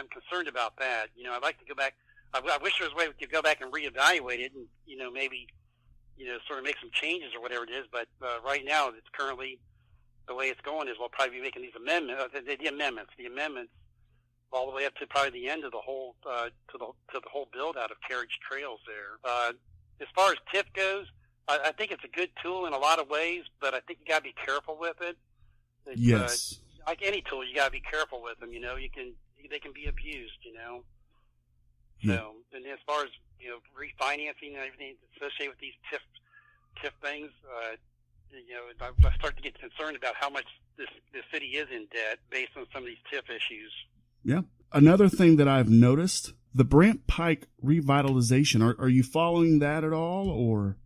I'm concerned about that. I'd like to go back. I wish there was a way we could go back and reevaluate it and, maybe, sort of make some changes or whatever it is. But right now, it's currently the way it's going is we'll probably be making these amendments, the amendments all the way up to probably the end of the whole, to the whole build out of Carriage Trails there. As far as TIF goes, I think it's a good tool in a lot of ways, but I think you got to be careful with it. Yes. Like any tool, you got to be careful with them. They can be abused. Yeah. So, and as far as refinancing and everything associated with these TIF things, I start to get concerned about how much the city is in debt based on some of these TIF issues. Yeah. Another thing that I've noticed, the Brant Pike revitalization. Are you following that at all, or?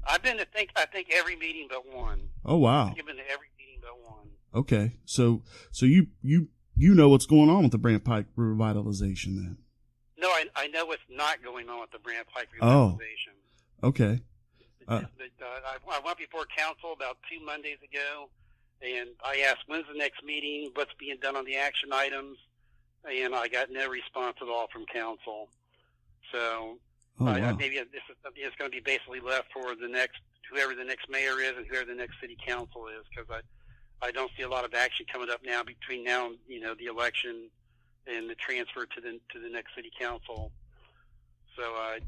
I've been to I think every meeting but one. Oh wow! I've been to every meeting but one. Okay, so you know what's going on with the Brant Pike revitalization then? No, I know what's not going on with the Brant Pike revitalization. Oh, okay. I went before council about 2 Mondays ago, and I asked, when's the next meeting, what's being done on the action items, and I got no response at all from council. So wow. maybe it's going to be basically left for whoever the next mayor is and whoever the next city council is, because I don't see a lot of action coming up now between now and the election and the transfer to the next city council. So I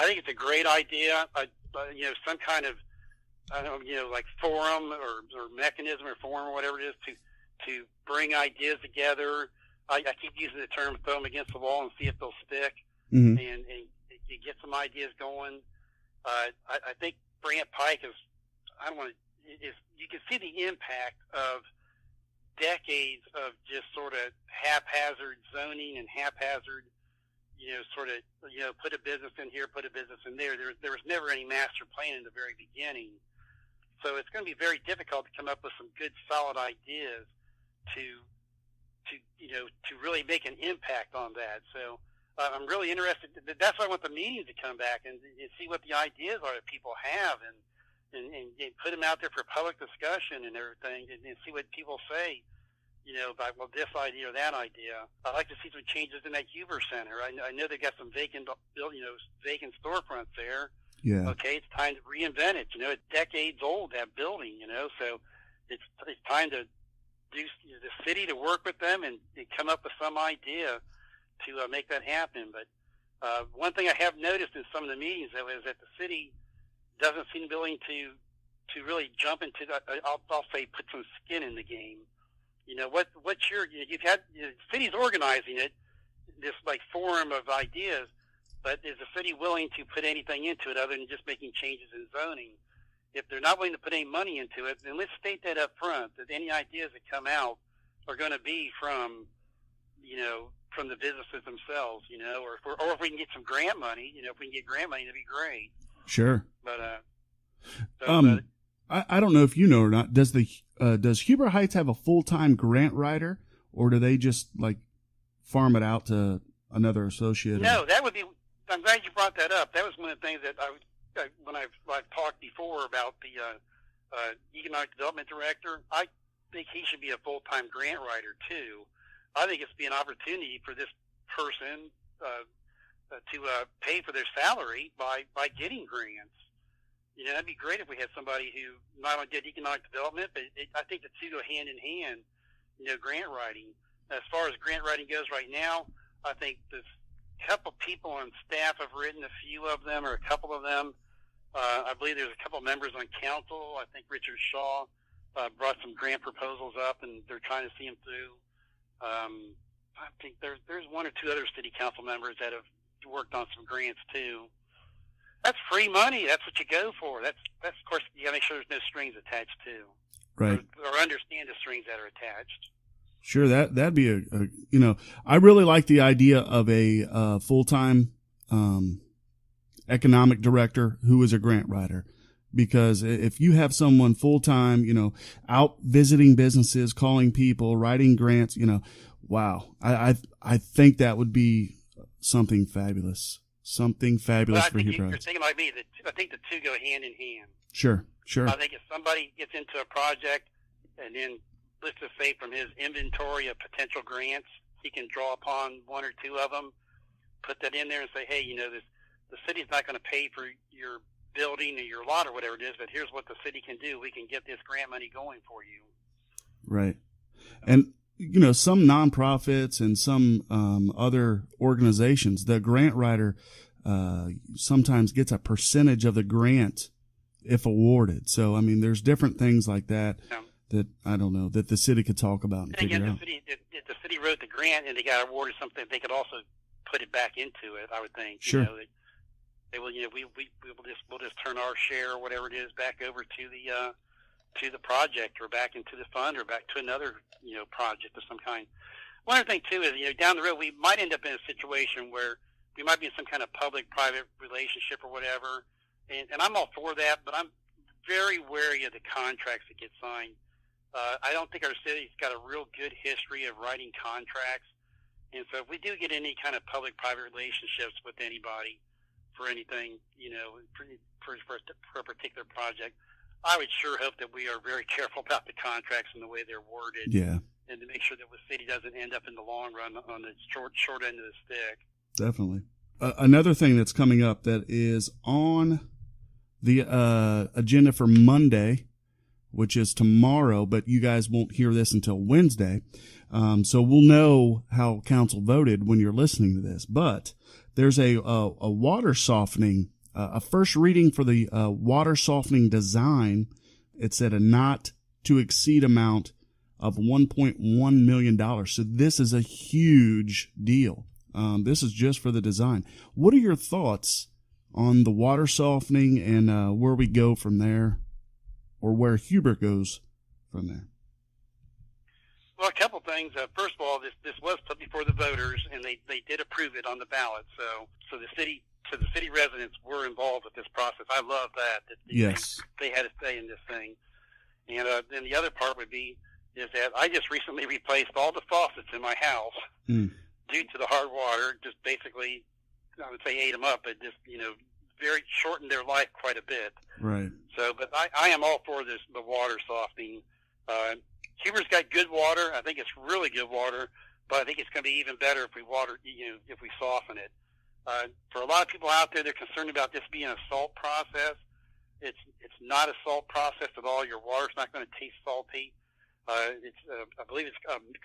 think it's a great idea. Some kind of, I don't know, like forum or mechanism or forum or whatever it is to bring ideas together. I keep using the term throw them against the wall and see if they'll stick, Mm-hmm. and you get some ideas going. I think Brant Pike you can see the impact of decades of just sort of haphazard zoning and haphazard, put a business in here, put a business in there. There was never any master plan in the very beginning. So it's going to be very difficult to come up with some good, solid ideas to really make an impact on that. So I'm really interested. That's why I want the meetings to come back and see what the ideas are that people have and put them out there for public discussion and everything and see what people say, about, well, this idea or that idea. I'd like to see some changes in that Huber Center. I know they got some vacant storefronts there. Yeah. Okay, it's time to reinvent it. It's decades old, that building, so it's time to do the city to work with them and come up with some idea to make that happen. But one thing I have noticed in some of the meetings, though, is that the city doesn't seem willing to really jump into that. I'll say put some skin in the game. You've had cities organizing it, this like forum of ideas, but is the city willing to put anything into it other than just making changes in zoning? If they're not willing to put any money into it, then let's state that up front, that any ideas that come out are going to be from the businesses themselves, or if we can get some grant money, if we can get grant money, that'd be great. Sure. But, I don't know if you know or not. Does Huber Heights have a full-time grant writer, or do they just like farm it out to another associate? No, that would be. I'm glad you brought that up. That was one of the things that when I've talked before about the economic development director. I think he should be a full-time grant writer too. I think it's be an opportunity for this person to pay for their salary by getting grants. That'd be great if we had somebody who not only did economic development, but I think the two go hand in hand, grant writing. As far as grant writing goes right now, I think this couple people on staff have written a few of them, or a couple of them. I believe there's a couple members on council. I think Richard Shaw brought some grant proposals up, and they're trying to see them through. I think there's one or two other city council members that have worked on some grants too. That's free money. That's what you go for. That's of course, you got to make sure there's no strings attached too. Right. Or understand the strings that are attached. Sure. That'd be I really like the idea of a full-time economic director who is a grant writer, because if you have someone full-time, out visiting businesses, calling people, writing grants, wow. I think that would be something fabulous. Something fabulous for Huber Heights. You're thinking like me. I think the two go hand in hand. Sure. I think if somebody gets into a project and then, let's just say from his inventory of potential grants he can draw upon one or two of them, put that in there, and say, hey, the city's not going to pay for your building or your lot or whatever it is, but here's what the city can do. We can get this grant money going for you. Right. And, some nonprofits and some other organizations, the grant writer sometimes gets a percentage of the grant if awarded. So, I mean, there's different things like that that, I don't know, that the city could talk about and figure out. If the city wrote the grant and they got awarded something, they could also put it back into it, I would think. Sure. They will, we'll just turn our share or whatever it is back over to the project or back into the fund or back to another, project of some kind. One other thing too is, down the road we might end up in a situation where we might be in some kind of public-private relationship or whatever, and I'm all for that, but I'm very wary of the contracts that get signed. I don't think our city's got a real good history of writing contracts, and so if we do get any kind of public-private relationships with anybody for anything, for a particular project, I would sure hope that we are very careful about the contracts and the way they're worded. Yeah. And to make sure that the city doesn't end up in the long run on the short end of the stick. Definitely. Another thing that's coming up that is on the agenda for Monday, which is tomorrow, but you guys won't hear this until Wednesday. So we'll know how council voted when you're listening to this. But there's a water softening, a first reading for the water softening design. It's at a not to exceed amount of $1.1 million. So this is a huge deal. This is just for the design. What are your thoughts on the water softening and where we go from there, or where Huber goes from there? Well, a couple things. First of all, this was put before the voters, and they did approve it on the ballot. So the city residents were involved with this process. I love that yes, they had a say in this thing. And then the other part would be is that I just recently replaced all the faucets in my house due to the hard water. Just basically, I would say ate them up, but just very shortened their life quite a bit. Right. So, but I am all for the water softening. Huber's got good water. I think it's really good water, but I think it's going to be even better if we if we soften it. For a lot of people out there, they're concerned about this being a salt process. It's not a salt process at all. Your water's not going to taste salty. I believe it's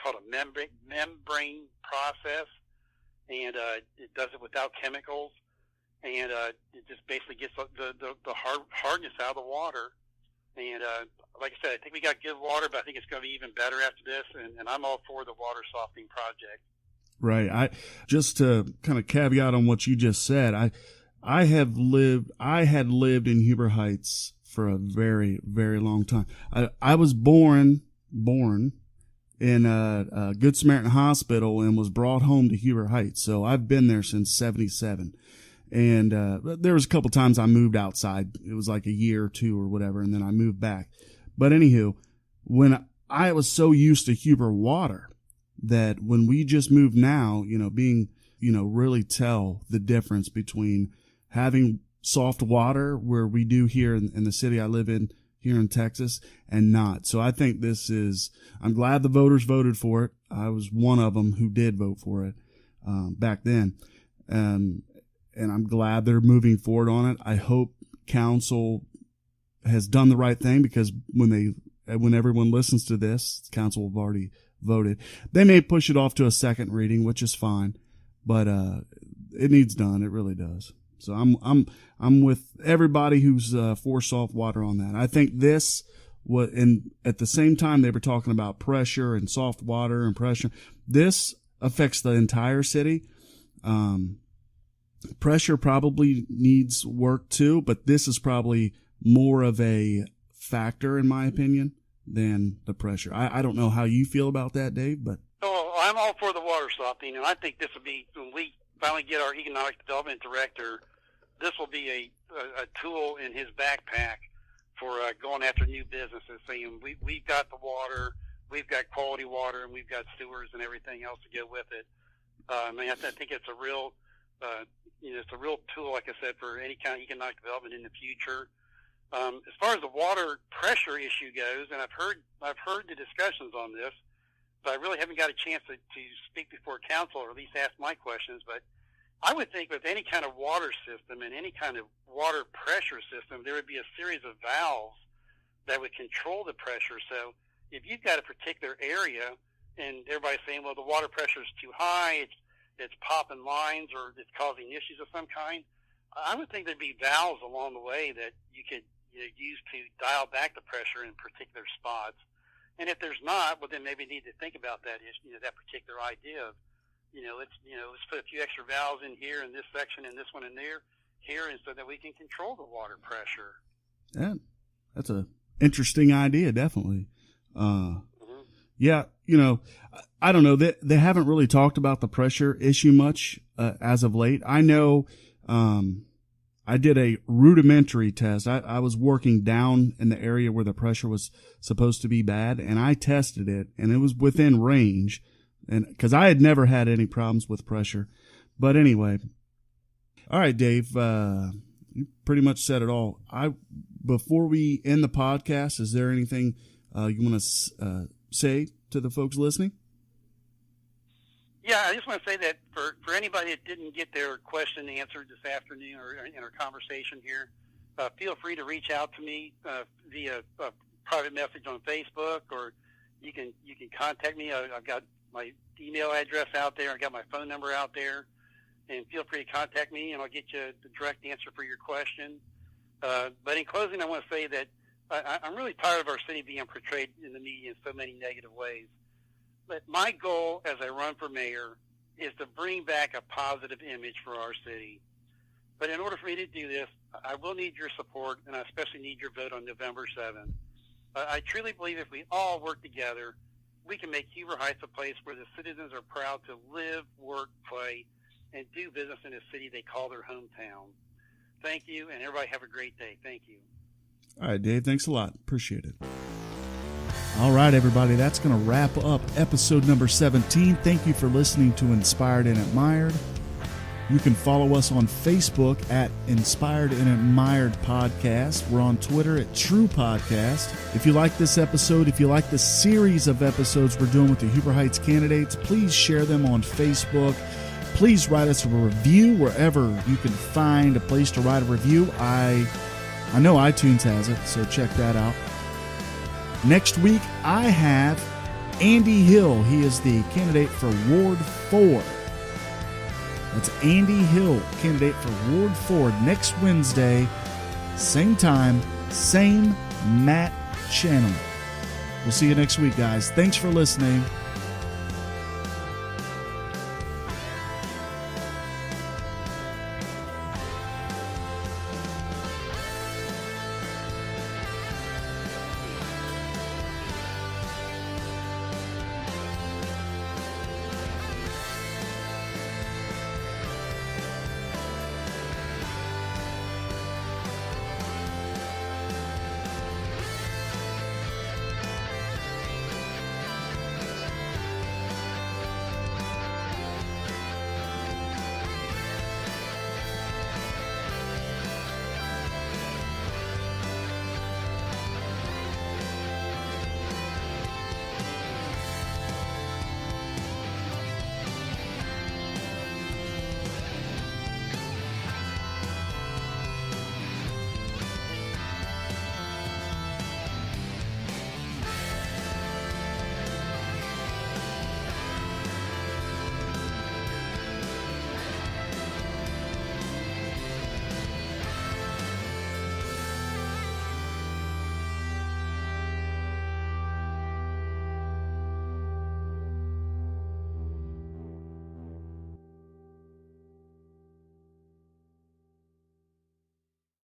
called a membrane process, and it does it without chemicals, and it just basically gets the hardness out of the water. And like I said, I think we got good water, but I think it's going to be even better after this, and I'm all for the water softening project. Right. I just to kind of caveat on what you just said, I had lived in Huber Heights for a very, very long time. I was born in a Good Samaritan Hospital and was brought home to Huber Heights. So I've been there since '77. And there was a couple times I moved outside. It was like a year or two or whatever, and then I moved back. But anywho, when I was so used to Huber water that when we just moved now, being, really tell the difference between having soft water where we do here in the city I live in here in Texas and not. So I think I'm glad the voters voted for it. I was one of them who did vote for it back then. And I'm glad they're moving forward on it. I hope council has done the right thing, because when everyone listens to this, council have already voted. They may push it off to a second reading, which is fine, but it needs done. It really does. So I'm with everybody who's for soft water on that. I think and at the same time they were talking about pressure and soft water and pressure. This affects the entire city. Pressure probably needs work too, but this is probably more of a factor, in my opinion, than the pressure. I don't know how you feel about that, Dave, but. Oh, I'm all for the water softening, and I think this will be, when we finally get our economic development director, this will be a tool in his backpack for going after new businesses, saying we've got the water, we've got quality water, and we've got sewers and everything else to go with it. I think it's a real it's a real tool, like I said, for any kind of economic development in the future. As far as the water pressure issue goes, and I've heard the discussions on this. so I really haven't got a chance to speak before council, or at least ask my questions. But I would think with any kind of water system and any kind of water pressure system, there would be a series of valves that would control the pressure. So if you've got a particular area and everybody's saying, well, the water pressure is too high, it's popping lines, or it's causing issues of some kind, I would think there'd be valves along the way that you could use to dial back the pressure in particular spots. And if there's not, well, then maybe need to think about that that particular idea of, let's put a few extra valves in here in this section and this one in there here, and so that we can control the water pressure. Yeah, that's a interesting idea, definitely. Yeah, I don't know. They haven't really talked about the pressure issue much as of late. I know I did a rudimentary test. I was working down in the area where the pressure was supposed to be bad, and I tested it, and it was within range, and because I had never had any problems with pressure. But anyway, all right, Dave, you pretty much said it all. Before we end the podcast, is there anything you want to say to the folks listening? Yeah, I just want to say that for anybody that didn't get their question answered this afternoon or in our conversation here, feel free to reach out to me via a private message on Facebook, or you can contact me. I've got my email address out there. I've got my phone number out there, and feel free to contact me, and I'll get you the direct answer for your question. But in closing, I want to say that I'm really tired of our city being portrayed in the media in so many negative ways. But my goal as I run for mayor is to bring back a positive image for our city. But in order for me to do this, I will need your support, and I especially need your vote on November 7th. I truly believe if we all work together, we can make Huber Heights a place where the citizens are proud to live, work, play, and do business in a city they call their hometown. Thank you, and everybody have a great day. Thank you. All right, Dave, thanks a lot. Appreciate it. All right, everybody, that's going to wrap up episode number 17. Thank you for listening to Inspired and Admired. You can follow us on Facebook at Inspired and Admired Podcast. We're on Twitter at True Podcast. If you like this episode, if you like the series of episodes we're doing with the Huber Heights candidates, please share them on Facebook. Please write us a review wherever you can find a place to write a review. I know iTunes has it, so check that out. Next week, I have Andy Hill. He is the candidate for Ward 4. That's Andy Hill, candidate for Ward 4, next Wednesday, same time, same Matt channel. We'll see you next week, guys. Thanks for listening.